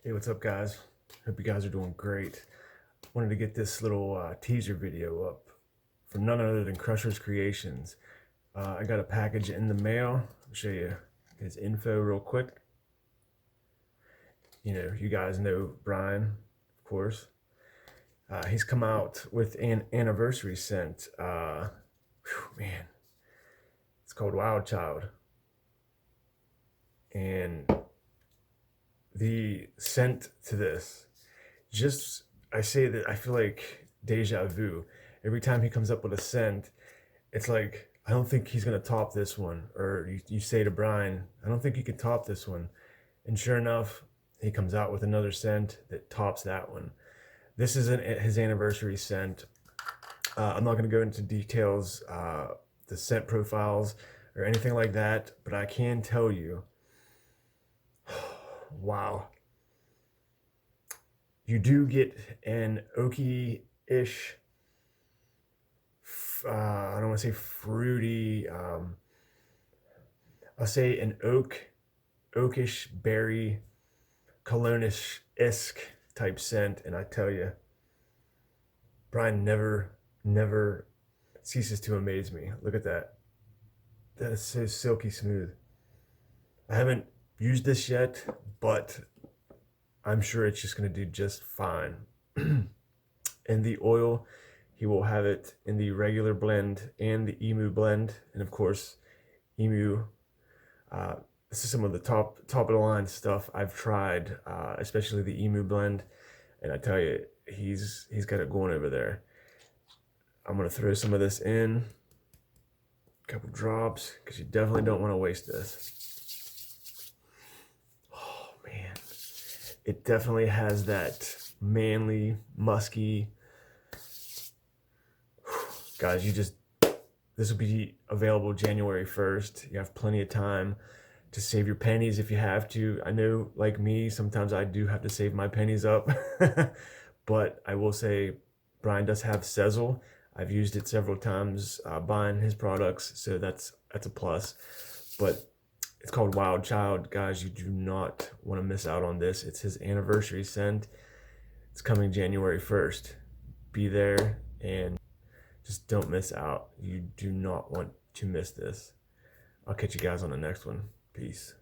Hey, what's up, guys? Hope you guys are doing great. Wanted to get this little teaser video up for none other than Crusher's Creations. I got a package in the mail. I'll show you his info real quick. You know, you guys know Brian, of course. He's come out with an anniversary scent. Man, it's called Wild Child. And the scent to this, just, I say that I feel like deja vu. Every time he comes up with a scent, it's like, I don't think he's going to top this one. Or you say to Brian, I don't think he can top this one. And sure enough, he comes out with another scent that tops that one. This isn't his anniversary scent. I'm not going to go into details, the scent profiles or anything like that, but I can tell you, wow, you do get an oaky-ish, I don't want to say fruity, I'll say an oakish berry, cologne-ish type scent. And I tell you, Brian never ceases to amaze me. Look at that. That is so silky smooth. I haven't used this yet, but I'm sure it's just going to do just fine. And the oil, he will have it in the regular blend and the emu blend. And of course, emu, this is some of the top of the line stuff I've tried, especially the emu blend. And I tell you, he's got it going over there. I'm going to throw some of this in, a couple drops, because you definitely don't want to waste this. Oh, man. It definitely has that manly, musky. Guys, this will be available January 1st. You have plenty of time to save your pennies if you have to. I know, like me, sometimes I do have to save my pennies up. But I will say, Brian does have Sezzle. I've used it several times buying his products, so that's a plus. But it's called Wild Child. Guys, you do not want to miss out on this. It's his anniversary scent. It's coming January 1st. Be there and just don't miss out. You do not want to miss this. I'll catch you guys on the next one. Peace.